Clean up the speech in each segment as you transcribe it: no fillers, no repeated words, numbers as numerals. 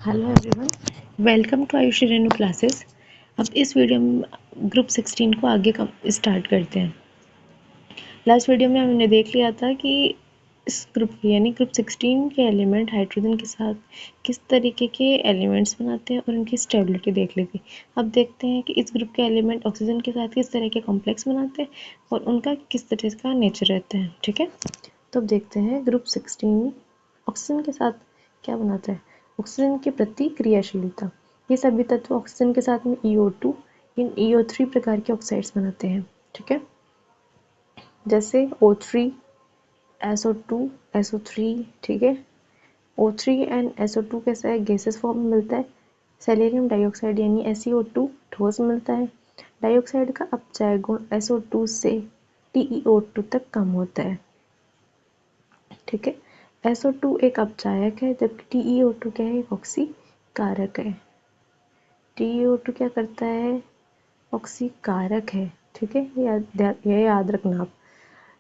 Hello everyone, welcome to Ayushi Renu classes. अब इस video में ग्रुप 16 को आगे स्टार्ट करते हैं। लास्ट वीडियो में हमने देख लिया था कि इस ग्रुप यानी ग्रुप 16 के एलिमेंट हाइड्रोजन के साथ किस तरीके के एलिमेंट्स बनाते हैं और उनकी स्टेबिलिटी देख ली थी। अब देखते हैं कि इस ग्रुप के एलिमेंट ऑक्सीजन के साथ किस तरह के कॉम्प्लेक्स बनाते हैं और उनका किस तरह का नेचर रहता है। ठीक है, तो अब देखते हैं ग्रुप 16 ऑक्सीजन के साथ क्या बनाता है। ऑक्सीजन की प्रतिक्रियाशीलता, ये सभी तत्व ऑक्सीजन के साथ में EO2 इन EO3 प्रकार के ऑक्साइड्स बनाते हैं। ठीक है, जैसे O3 SO2 SO3। ठीक है, O3 एंड SO2 कैसा है, गैसेस फॉर्म में मिलता है। सेलेनियम डाइऑक्साइड यानी SeO2 ठोस मिलता है। डाइऑक्साइड का अपचय गुण SO2 से TeO2 तक कम होता है। ठीक है, SO2 एक अपचायक है जबकि TeO2 क्या है, एक ऑक्सीकारक है। TeO2 क्या करता है, ऑक्सीकारक है। ठीक है, ये याद रखना आप।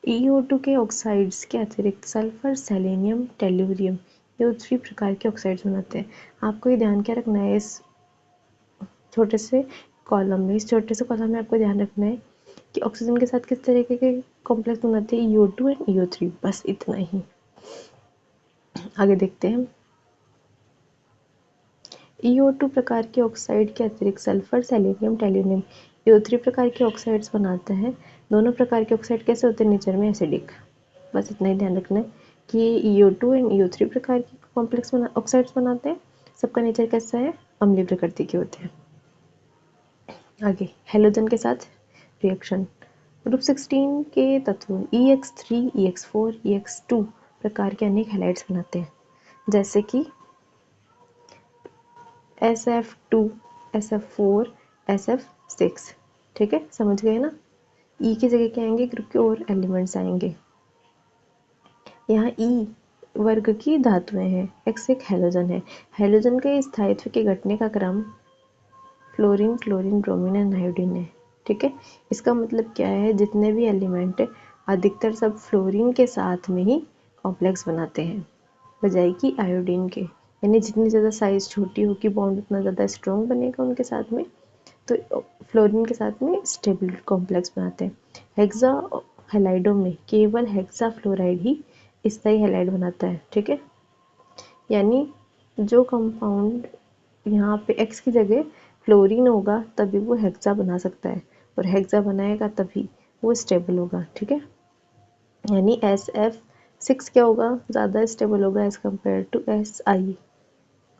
EO2 के ऑक्साइड्स के अतिरिक्त सल्फर, सेलेनियम, टेल्यूरियम ये 3 प्रकार के ऑक्साइड्स बनाते हैं। आपको ये ध्यान क्या रखना है, इस छोटे से कॉलम में आपको ध्यान रखना है कि ऑक्सीजन के साथ किस तरीके के कॉम्प्लेक्स बनाते हैं, EO2 एंड EO3, बस इतना ही। आगे देखते हैं। EO2 प्रकार के ऑक्साइड के अतिरिक्त सल्फर, सेलेनियम, टेल्यूरियम EO3 प्रकार के ऑक्साइड्स बनाता है। दोनों प्रकार के ऑक्साइड कैसे होते हैं, नेचर में एसिडिक। बस इतना ही ध्यान रखना है कि EO2 एंड EO3 प्रकार के कॉम्प्लेक्स ऑक्साइड्स बनाते हैं। सबका नेचर कैसा है, अम्लीय प्रकृति के होते हैं। आगे हेलोजन के साथ रिएक्शन। ग्रुप 16 के तत्व EX3, EX4, EX2 प्रकार के अनेक हैलाइड्स बनाते हैं, जैसे कि SF2, SF4, SF6। ठीक है, समझ गए ना। ई की जगह क्या आएंगे, ग्रुप के और एलिमेंट्स आएंगे। यहाँ ई वर्ग की धातुएं हैं, एक्स एक हेलोजन है। हेलोजन के स्थायित्व के घटने का क्रम fluorine, chlorine, bromine and iodine है। ठीक है, इसका मतलब क्या है, जितने भी एलिमेंट है अधिकतर सब फ्लोरीन के साथ में ही कॉम्प्लेक्स बनाते हैं, बजाय कि आयोडीन के। यानी जितनी ज़्यादा साइज छोटी होगी बॉन्ड उतना ज़्यादा स्ट्रॉन्ग बनेगा उनके साथ में। तो फ्लोरीन के साथ में स्टेबल कॉम्प्लेक्स बनाते हैं। हेक्सा हैलाइडों में केवल हेक्सा फ्लोराइड ही स्थायी हैलाइड बनाता है। ठीक है, यानी जो कंपाउंड यहाँ पे एक्स की जगह फ्लोरीन होगा तभी वो हेक्सा बना सकता है, और हेक्सा बनाएगा तभी वो स्टेबल होगा। ठीक है, यानी SF6 क्या होगा, ज़्यादा स्टेबल होगा as compare to SI।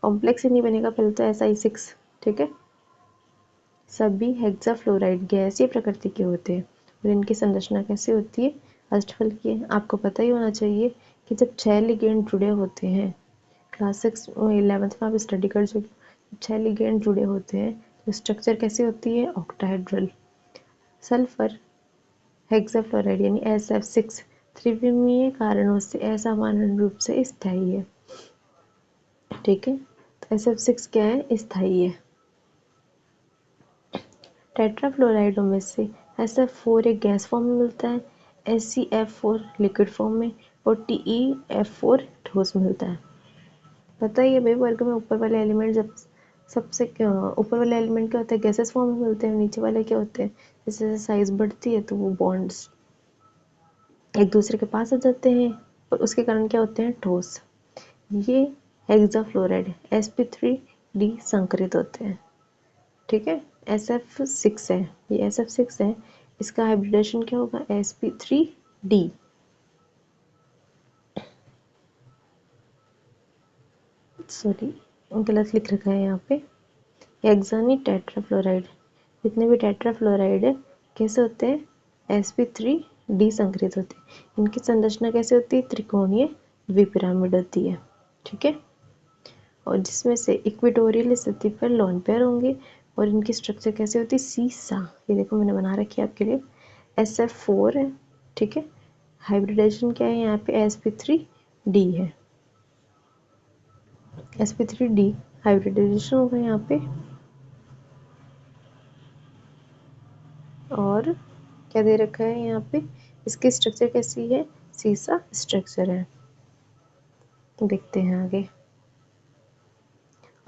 Complex ही नहीं बनेगा पहले तो SI6। ठीक है, सभी हेक्साफ्लोराइड गैसीय प्रकृति के होते हैं और इनकी संरचना कैसी होती है, अष्टफल की है। आपको पता ही होना चाहिए कि जब 6 लिगेंड जुड़े होते हैं, क्लास 6 11th में आप स्टडी कर चुके, 6 लिगेंड जुड़े होते हैं तो स्ट्रक्चर कैसी होती है, ऑक्टाहेड्रल। सल्फर हेक्साफ्लोराइड यानी SF6 त्रिविमीय कारणों से असामान्य रूप से स्थायी है। ठीक है, तो SF6 क्या है, स्थायी है। टेट्राफ्लोराइडों में से SF4 एक गैस फॉर्म में मिलता है, SeF4 लिक्विड फॉर्म में और TeF4 ठोस मिलता है। पता ही है भाई, वर्ग में ऊपर वाले एलिमेंट जब सबसे ऊपर वाले एलिमेंट क्या होते हैं, गैसेस फॉर्म में मिलते हैं, नीचे वाले क्या होते हैं, जैसे जैसे साइज बढ़ती है तो वो बॉन्ड्स एक दूसरे के पास आ जाते हैं और उसके कारण क्या होते हैं, ठोस। ये हेक्साफ्लोराइड sp3d संकरित होते हैं। ठीक है, SF6 है, ये SF6 है, इसका हाइब्रिडेशन क्या होगा, sp3d। सॉरी, गलत लिख रखा है यहाँ पे। हेक्सानी टेट्राफ्लोराइड, जितने भी टेट्राफ्लोराइड है कैसे होते हैं, sp3d संकरित होते हैं। इनकी संरचना कैसे होती है, त्रिकोणीय द्विपिरामिड होती है। ठीक है, और जिसमें से इक्वेटोरियल स्थिति पर लोन पेयर होंगे और इनकी स्ट्रक्चर कैसे होती है, सीसा। ये देखो मैंने बना रखी है आपके लिए, SF4 है। ठीक है, हाइब्रिडेशन क्या है यहाँ पे, sp3d है, sp3d हाइब्रिडाइजेशन होगा यहाँ पे। और क्या दे रखा है यहाँ पे, इसकी स्ट्रक्चर कैसी है, सीसा स्ट्रक्चर है। देखते हैं आगे।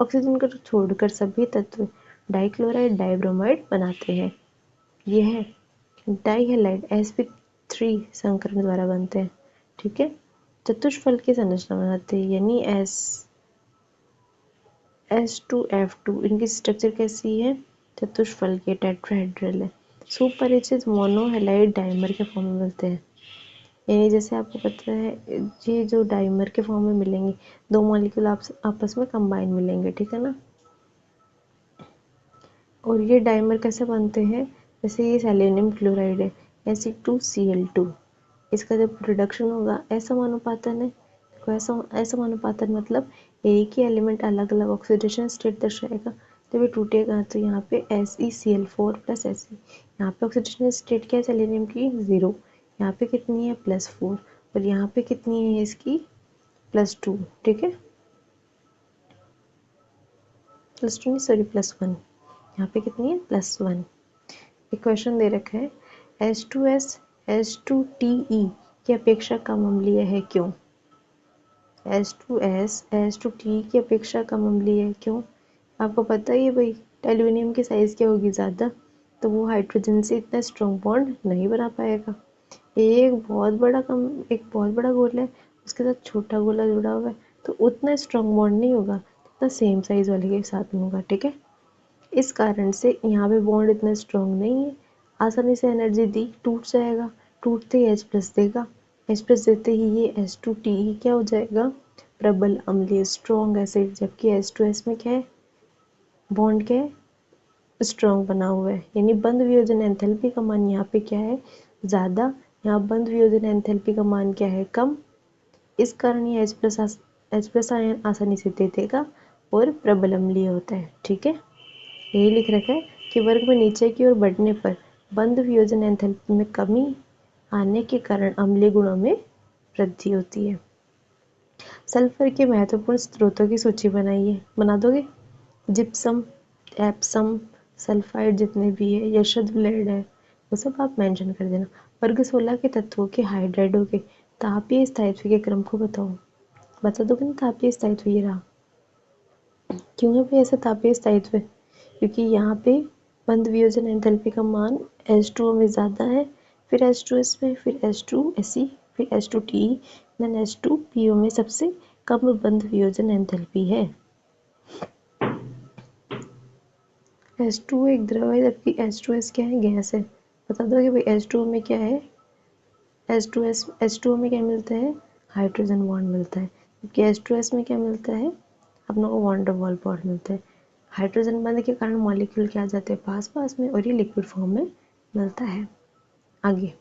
ऑक्सीजन को छोड़कर सभी तत्व डाइक्लोराइड डाइब्रोमाइड बनाते हैं। यह डाइहैलाइड sp3 संकरण द्वारा बनते हैं। ठीक है, चतुष्फल की संरचना बनाते हैं, यानी S2F2 इनकी स्ट्रक्चर कैसी है, चतुष्फल के टेट्राहेड्रल है। सुपरिचित मोनोहैलाइड डाइमर के फॉर्म में मिलते हैं, यानी जैसे आपको पता है ये जो डाइमर के फॉर्म में मिलेंगे, दो मॉलिक्यूल आपस में कंबाइन मिलेंगे, ठीक है ना। और ये डाइमर कैसे बनते हैं, जैसे ये सेलेनियम क्लोराइड है Fe2Cl2, इसका जब रिडक्शन होगा असमानुपातन है, तो असमानुपातन मतलब एक ही एलिमेंट अलग अलग ऑक्सीडेशन स्टेट दर्शाएगा। जब ये टूटेगा तो यहाँ पे SeCl4 प्लस Se, यहाँ पे ऑक्सीडेशन स्टेट क्या है सेलेनियम की 0, यहाँ पे कितनी है +4, और यहाँ पे कितनी है इसकी +2, ठीक है, +2 नहीं सॉरी +1, यहाँ पे कितनी है +1। एक क्वेश्चन दे रखा है H2S H2TE की अपेक्षा कम अम्लीय है क्यों। H2S H2TE की अपेक्षा कम अम्लीय है क्यों, आपको पता ही है भाई, एल्यूमिनियम की साइज क्या होगी ज़्यादा, तो वो हाइड्रोजन से इतना स्ट्रॉन्ग बॉन्ड नहीं बना पाएगा। एक बहुत बड़ा गोला है, उसके साथ छोटा गोला जुड़ा हुआ है, तो उतना स्ट्रॉन्ग बॉन्ड नहीं होगा जितना सेम साइज वाले के साथ में होगा, ठीक है। इस कारण से यहाँ पे बॉन्ड इतना स्ट्रॉन्ग नहीं है, आसानी से एनर्जी दी टूट जाएगा, टूटते ही H+ देगा, H+ देते ही ये H2TE क्या हो जाएगा, प्रबल अम्लीय स्ट्रॉन्ग एसिड, जबकि H2S में क्या है, बॉन्ड क्या है स्ट्रॉन्ग बना हुआ है, यानी बंध वियोजन एंथैल्पी का मान यहाँ पे क्या है ज़्यादा, यहाँ बंध वियोजन एंथैल्पी का मान क्या है कम, इस कारण ये H+ आयन आसानी से दे देगा और प्रबल अम्लीय होता है, ठीक है। यही लिख रखा है कि वर्ग में नीचे की ओर बढ़ने पर बंध वियोजन एंथैल्पी में कमी आने के कारण अम्लीय गुणों में वृद्धि होती है। सल्फर के महत्वपूर्ण स्रोतों की सूची बनाइए, बना दोगे, जिप्सम, एप्सम, सल्फाइड जितने भी है, यशद ब्लेड है, वो सब आप मेंशन कर देना। वर्ग 16 के तत्वों के हाइड्राइडों के तापीय स्थायित्व के क्रम को बताओ, बता दोगे ना तापीय स्थायित्व ये रहा, क्यों है भाई ऐसा तापीय स्थायित्व, क्योंकि यहाँ पे बंध वियोजन एंथैल्पी का मान H2O में ज़्यादा है, फिर H2S में, फिर H2Se, फिर H2TE, देन H2PO में सबसे कम बंध वियोजन एंथैल्पी है। H2O एक द्रव है जबकि H2S क्या है गैस है, बता दो कि भाई H2O में क्या है, H2O में क्या मिलता है हाइड्रोजन बॉन्ड मिलता है, जबकि H2S में क्या मिलता है अपना को वॉन डर वाल बॉन्ड मिलता है। हाइड्रोजन बंध के कारण मॉलिक्यूल क्या आ जाते हैं पास पास में, और ये लिक्विड फॉर्म में मिलता है। आगे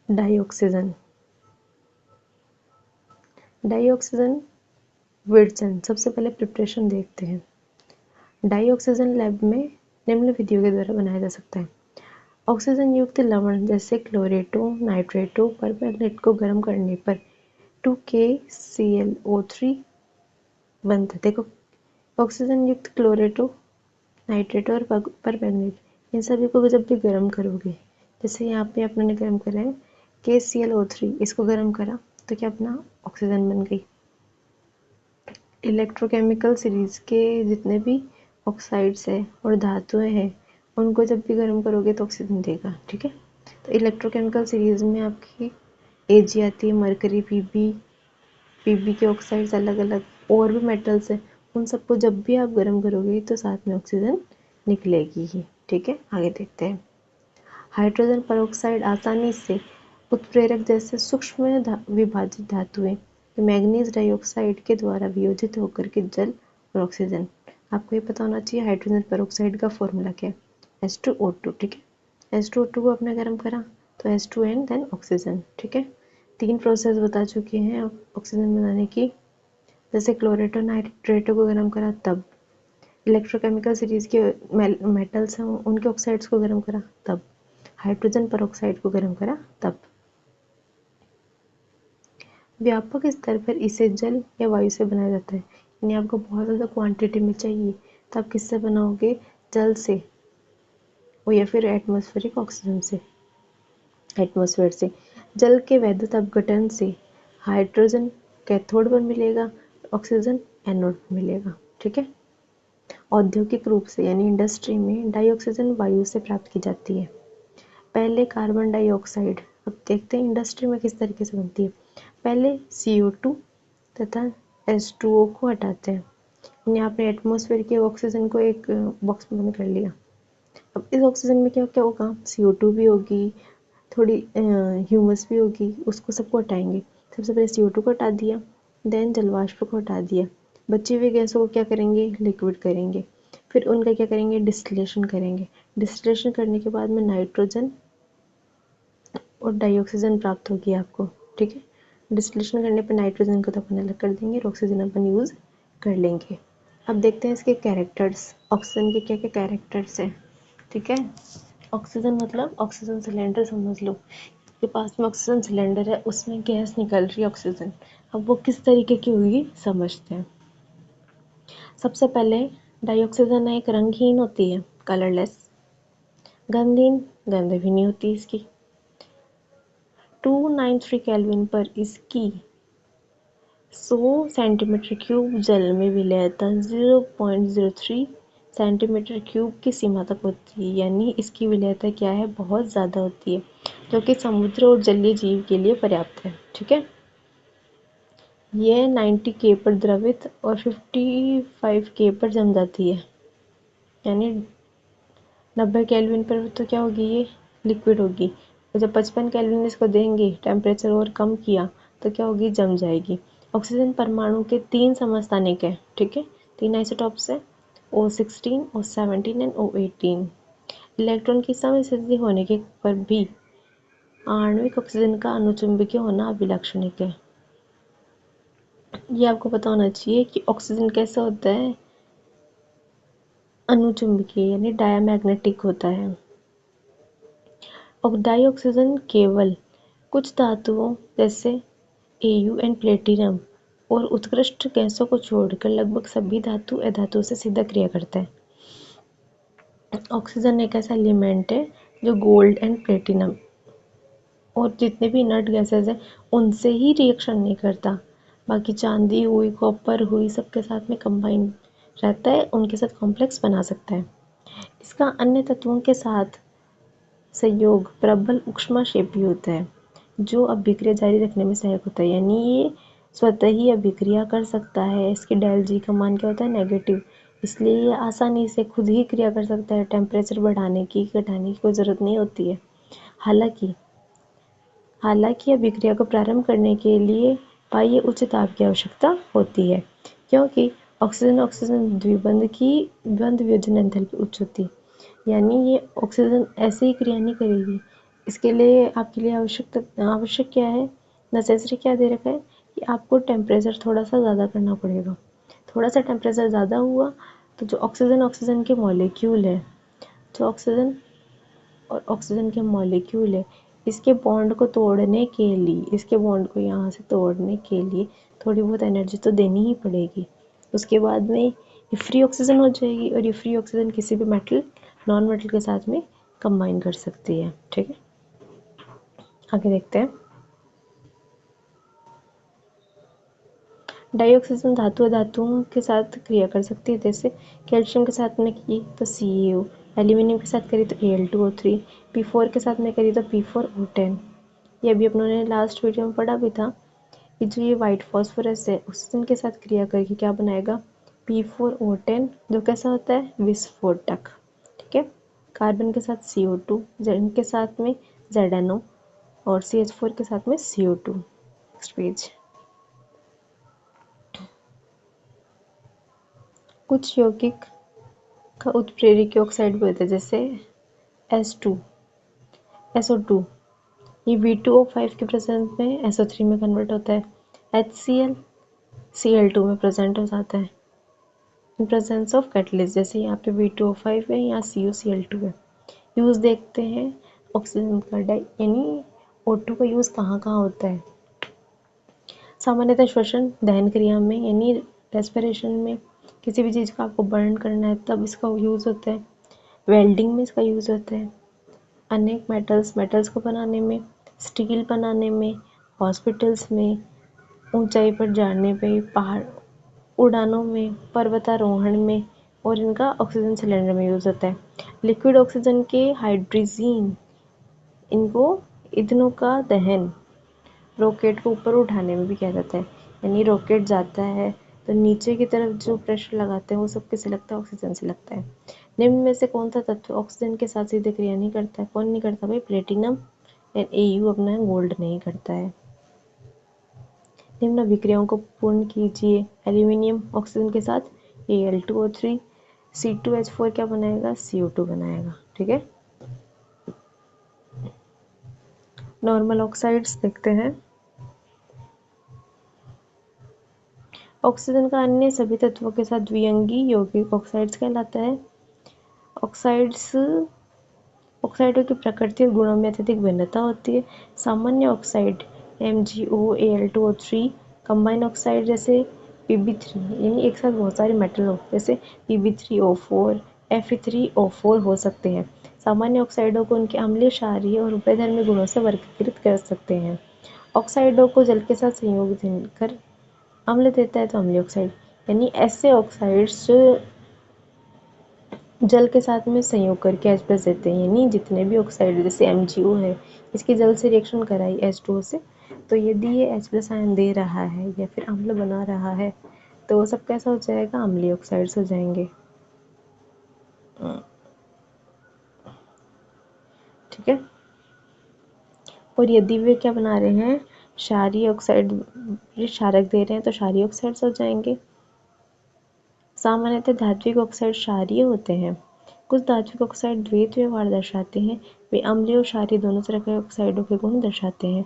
डाइऑक्सीजन, डाइऑक्सीजन विडसन, सबसे पहले प्रिपरेशन देखते हैं। डाइऑक्सीजन लैब में निम्न विधियों के द्वारा बनाया जा सकता है। ऑक्सीजन युक्त लवण जैसे क्लोरेटो नाइट्रेटो परमैंगनेट को गर्म करने पर 2KClO3 बनता है। देखो ऑक्सीजन युक्त क्लोरेटो नाइट्रेटो और परमैंगनेट इन सभी को जब भी गर्म करोगे, जैसे यहाँ पे अपने गर्म करा है KClO3, इसको गर्म करा तो क्या अपना ऑक्सीजन बन गई। इलेक्ट्रोकेमिकल सीरीज के जितने भी ऑक्साइड्स है और धातुएं हैं उनको जब भी गर्म करोगे तो ऑक्सीजन देगा, ठीक है। तो इलेक्ट्रोकेमिकल सीरीज में आपकी Ag आती है, मरकरी, पीबी के ऑक्साइड्स अलग अलग और भी मेटल्स हैं, उन सबको जब भी आप गर्म करोगे तो साथ में ऑक्सीजन निकलेगी ही, ठीक है। आगे देखते हैं। हाइड्रोजन परऑक्साइड आसानी से उत्प्रेरक जैसे सूक्ष्म विभाजित धातुएं मैग्नीज डाइऑक्साइड के द्वारा वियोजित होकर के जल और ऑक्सीजन, आपको ये पता होना चाहिए हाइड्रोजन परऑक्साइड का फॉर्मूला क्या है H2O2, ठीक है। H2O2 को आपने गर्म करा तो H2N देन ऑक्सीजन, ठीक है। 3 प्रोसेस बता चुके हैं ऑक्सीजन बनाने की, जैसे क्लोरेटो नाइट्रेटो को गर्म करा तब, इलेक्ट्रोकेमिकल सीरीज के मेटल्स हैं उनके ऑक्साइड्स को गर्म करा तब, हाइड्रोजन परऑक्साइड को गर्म करा तब। व्यापक स्तर पर इसे जल या वायु से बनाया जाता है, यानी आपको बहुत ज़्यादा क्वांटिटी में चाहिए तो आप किससे बनाओगे, जल से और या फिर एटमॉस्फेरिक ऑक्सीजन से, एटमॉस्फेयर से। जल के वैद्युत अपघटन से हाइड्रोजन कैथोड पर मिलेगा, ऑक्सीजन एनोड पर मिलेगा। ठीक है। औद्योगिक रूप से यानी इंडस्ट्री में डाइऑक्सीजन वायु से प्राप्त की जाती है। पहले कार्बन डाइऑक्साइड, अब देखते हैं इंडस्ट्री में किस तरीके से बनती है। पहले CO2 तथा H2O को हटाते हैं। यानी आपने एटमॉस्फेयर के ऑक्सीजन को एक बॉक्स में बंद कर लिया। अब इस ऑक्सीजन में क्या क्या होगा, CO2 भी होगी, थोड़ी ह्यूमस भी होगी, उसको सबको हटाएंगे। सबसे पहले CO2 को हटा दिया, देन जलवाष्प को हटा दिया, बची हुई गैसों को क्या करेंगे, लिक्विड करेंगे। फिर उनका क्या करेंगे, डिस्टिलेशन करेंगे। डिस्टिलेशन करने के बाद में नाइट्रोजन और डाइऑक्सीजन प्राप्त होगी आपको। ठीक है। डिस्टिलेशन करने पर नाइट्रोजन को तो अपन अलग कर देंगे और ऑक्सीजन अपन यूज़ कर लेंगे। अब देखते हैं इसके कैरेक्टर्स, ऑक्सीजन के क्या क्या कैरेक्टर्स हैं। ठीक है। ऑक्सीजन मतलब ऑक्सीजन सिलेंडर समझ लो, के पास में ऑक्सीजन सिलेंडर है, उसमें गैस निकल रही है ऑक्सीजन। अब वो किस तरीके की होगी समझते हैं। सबसे पहले डाइऑक्सीजन एक रंगहीन होती है, कलरलेस। गंधहीन, गंध भी नहीं होती इसकी। 293 केल्विन पर इसकी 100 सेंटीमीटर क्यूब जल में विलयता 0.03 सेंटीमीटर क्यूब की सीमा तक होती है। यानी इसकी विलयता क्या है, बहुत ज़्यादा होती है, जो कि समुद्र और जलीय जीव के लिए पर्याप्त है। ठीक है। यह 90 के पर द्रवित और 55 के पर जम जाती है। यानी 90 केल्विन पर तो क्या होगी, ये लिक्विड होगी। और जब 55 केल्विन इसको देंगे, टेम्परेचर और कम किया, तो क्या होगी, जम जाएगी। ऑक्सीजन परमाणु के 3 समस्थानिक है। ठीक है। 3 आइसोटॉप्स है, O16, O17 and O18। Electron की समस्थिति होने के पर भी आणविक ऑक्सीजन का अनुचुंबकीय होना अभिलक्षणिक है। ये आपको पता होना चाहिए कि ऑक्सीजन कैसा होता है, अनुचुंबकीय यानी डायमैग्नेटिक होता है। और डाइऑक्सीजन केवल कुछ धातुओं जैसे Au एंड प्लेटिनम और उत्कृष्ट गैसों को छोड़कर लगभग सभी धातु अधातुओं से सीधा क्रिया करता है। ऑक्सीजन एक ऐसा एलिमेंट है जो गोल्ड एंड प्लेटिनम और जितने भी इनर्ट गैसेस हैं उनसे ही रिएक्शन नहीं करता। बाकी चांदी हुई, कॉपर हुई, सबके साथ में कंबाइन रहता है, उनके साथ कॉम्प्लेक्स बना सकता है। इसका अन्य तत्वों के साथ संयोग प्रबल ऊष्माक्षेपी होता है, जो अभिक्रिया जारी रखने में सहायक होता है। यानी ये स्वतः ही अभिक्रिया कर सकता है। इसकी डेल जी का मान क्या होता है, नेगेटिव, इसलिए ये आसानी से खुद ही क्रिया कर सकता है। टेम्परेचर बढ़ाने की, घटाने की कोई ज़रूरत नहीं होती है। हालांकि अभिक्रिया को प्रारंभ करने के लिए बाह्य उच्च दाब की आवश्यकता होती है, क्योंकि ऑक्सीजन ऑक्सीजन द्विबंध की बंध वियोजन एंथैल्पी उच्च होती है। यानी ये ऑक्सीजन ऐसे ही क्रिया नहीं करेगी। इसके लिए आपके लिए आवश्यक क्या है, नेसेसरी क्या दे रखा है कि आपको टेम्परेचर थोड़ा सा ज़्यादा करना पड़ेगा। थोड़ा सा टेम्परेचर ज़्यादा हुआ तो जो ऑक्सीजन ऑक्सीजन के मॉलिक्यूल है, जो ऑक्सीजन और ऑक्सीजन के मॉलिक्यूल है, इसके बॉन्ड को तोड़ने के लिए, इसके बॉन्ड को यहाँ से तोड़ने के लिए थोड़ी बहुत एनर्जी तो देनी ही पड़ेगी। उसके बाद में ये फ्री ऑक्सीजन हो जाएगी और ये फ्री ऑक्सीजन किसी भी मेटल, नॉन मेटल के साथ में कंबाइन कर सकती है। ठीक है। आगे देखते हैं। डाइऑक्सीजन धातु धातुओं के साथ क्रिया कर सकती है, जैसे कैल्शियम के साथ में की तो CaO, एल्यूमिनियम के साथ करी तो Al2O3, P4 के साथ में करी तो P4O10। ये अभी अपनों ने लास्ट वीडियो में पढ़ा भी था कि जो ये वाइट फॉस्फोरस है ऑक्सीजन के साथ क्रिया करके क्या बनाएगा, P4O10, जो कैसा होता है, विस्फोटक। ठीक है। कार्बन के साथ CO2, जिंक के साथ में ZNO और CH4 के साथ में CO2। Next page. कुछ यौगिक का उत्प्रेरक ऑक्साइड भी होता है, जैसे S2, SO2, ये V2O5 के प्रेजेंस में SO3 में कन्वर्ट होता है। HCl Cl2 में प्रेजेंट हो जाता है इन प्रेजेंस ऑफ कैटलिस्ट, जैसे यहाँ पे V2O5 है, यहाँ CuCl2 है। यूज़ देखते हैं ऑक्सीजन का यानी O2 का यूज़ कहाँ कहाँ होता है। सामान्यतः श्वसन दहन क्रिया में, यानी रेस्पिरेशन में, किसी भी चीज़ को आपको बर्न करना है तब इसका यूज़ होता है। वेल्डिंग में इसका यूज़ होता है। अनेक मेटल्स को बनाने में, स्टील बनाने में, हॉस्पिटल्स में, ऊंचाई पर जाने पे, पहाड़ उड़ानों में, पर्वतारोहण में, और इनका ऑक्सीजन सिलेंडर में यूज़ होता है। लिक्विड ऑक्सीजन के हाइड्रोजीन, इनको ईंधनों का दहन रॉकेट को ऊपर उठाने में भी किया जाता है। यानी रॉकेट जाता है तो नीचे की तरफ जो प्रेशर लगाते हैं वो सब किससे लगता है? ऑक्सीजन से लगता है। निम्न में से कौन सा तत्व ऑक्सीजन के साथ सीधे क्रिया नहीं करता है? कौन नहीं करता भाई? प्लेटिनम एंड Au अपना गोल्ड नहीं करता है। निम्न अभिक्रियाओं को पूर्ण कीजिए। एल्यूमिनियम ऑक्सीजन के साथ Al2O3, C2H4 क्या बनाएगा? CO2 बनाएगा। ठीक है, नॉर्मल ऑक्साइड्स देखते हैं। ऑक्सीजन का अन्य सभी तत्वों के साथ द्विअंगी यौगिक ऑक्साइड्स कहलाता है। ऑक्साइड्स ऑक्साइडों की प्रकृति और गुणों में अत्यधिक भिन्नता होती है। सामान्य oxide MgO, Al2O3, combine oxide जैसे Pb3, यानी एक साथ बहुत सारे मेटल हो जैसे Pb3O4, Fe3O4 हो सकते हैं। सामान्य ऑक्साइडों को उनके अम्लीय, क्षारीय और उभयधर्मी गुणों से वर्गीकृत कर सकते हैं। ऑक्साइडों को जल के साथ संयोग देकर अम्ल देता है तो अम्लीय ऑक्साइड, यानी ऐसे ऑक्साइड्स जो जल के साथ में संयोग करके H+ देते हैं। यानी जितने भी ऑक्साइड जैसे MgO है, इसकी जल से रिएक्शन कराई H2O से, तो यदि ये H+ आयन दे रहा है या फिर अम्ल बना रहा है तो वो सब कैसा हो जाएगा? अम्लीय ऑक्साइड्स हो जाएंगे। ठीक है, और यदि वे क्या बना रहे हैं? क्षारीय ऑक्साइड, क्षारक दे रहे हैं तो क्षारीय ऑक्साइड्स हो जाएंगे। सामान्यतः धात्विक ऑक्साइड क्षारीय होते हैं। कुछ धात्विक ऑक्साइड द्वैत व्यवहार दर्शाते हैं। वे अम्लीय और क्षारीय दोनों तरह के ऑक्साइडों के गुण दर्शाते हैं,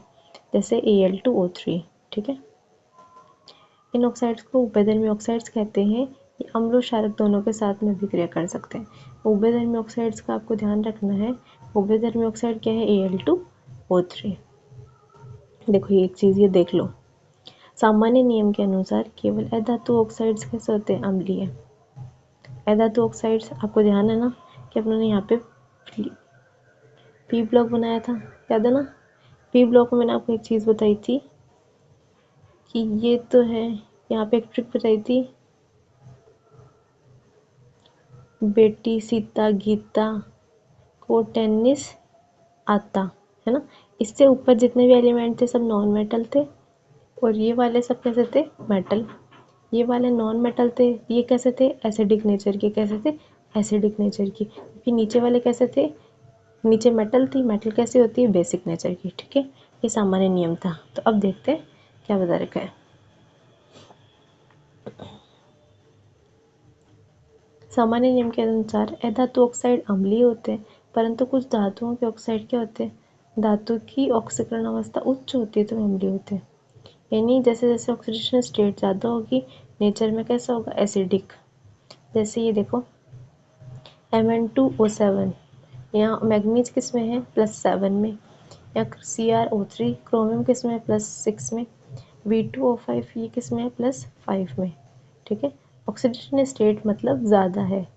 जैसे Al2O3। ठीक है, इन ऑक्साइड्स को उभयधर्मी ऑक्साइड्स कहते हैं। ये अम्ल और क्षारक दोनों के साथ में अभिक्रिया कर सकते हैं। उभयधर्मी ऑक्साइड्स का आपको ध्यान रखना है। उभयधर्मी ऑक्साइड क्या है? Al2O3। देखो ये एक चीज़ ये देख लो, सामान्य नियम के अनुसार केवल अधातु ऑक्साइड्स कैसे होते हैं? अम्लीय। अधातु ऑक्साइड्स आपको ध्यान है ना कि अपने यहाँ पे पी ब्लॉक बनाया था, याद है ना? पी ब्लॉक में मैंने आपको एक चीज़ बताई थी कि ये तो है, यहाँ पे एक ट्रिक बताई थी, बेटी सीता गीता को टेनिस आता, है ना? इससे ऊपर जितने भी एलिमेंट थे सब नॉन मेटल थे और ये वाले सब कैसे थे? मेटल। ये वाले नॉन मेटल थे, ये कैसे थे? एसिडिक नेचर के। कैसे थे? एसिडिक नेचर की। फिर नीचे वाले कैसे थे? नीचे मेटल थी, मेटल कैसी होती है? बेसिक नेचर की। ठीक है, ये सामान्य नियम था। तो अब देखते हैं क्या बता रखा है। सामान्य नियम के अनुसार अधातु ऑक्साइड अम्लीय होते हैं, परंतु कुछ धातुओं के ऑक्साइड क्या होते हैं? धातु की ऑक्सीकरण अवस्था उच्च होती है तो अम्लीय होते हैं। यानी जैसे जैसे ऑक्सीडेशन स्टेट ज़्यादा होगी, नेचर में कैसा होगा? एसिडिक। जैसे ये देखो Mn2O7, यहाँ मैग्नीज किस में है? +7 में। या CrO3 क्रोमियम किस में है? +6 में। V2O5 ये किस में है? +5 में। ठीक है, ऑक्सीडेशन स्टेट मतलब ज़्यादा है,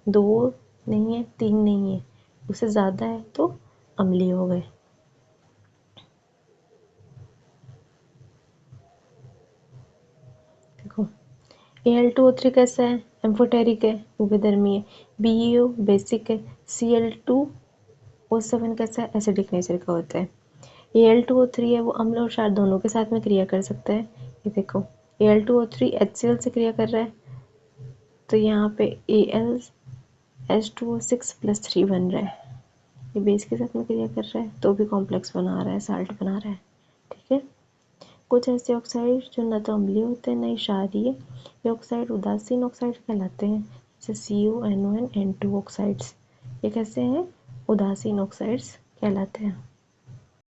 2 नहीं है, 3 नहीं है, उससे ज़्यादा है तो अम्लीय हो गए। देखो Al2O3 कैसा है? एम्फोटेरिक है, उभयधर्मी है। BeO बेसिक है। Cl2O7 कैसा है? एसिडिक नेचर का होता है। Al2O3 है वो अम्ल और क्षार दोनों के साथ में क्रिया कर सकता है। ये देखो Al2O3 HCl से क्रिया कर रहा है तो यहाँ पे AlH2O6+3 बन रहा है। ये बेस के साथ में क्रिया कर रहा है तो भी कॉम्प्लेक्स बना रहा है, साल्ट बना रहा है। ठीक है, कुछ ऐसे ऑक्साइड जो न तो अम्लीय होते हैं न ही क्षारीय, ये ऑक्साइड उदासीन ऑक्साइड कहलाते हैं, जैसे CO, NO and N2 oxides. ये कैसे हैं? उदासीन ऑक्साइड्स कहलाते हैं।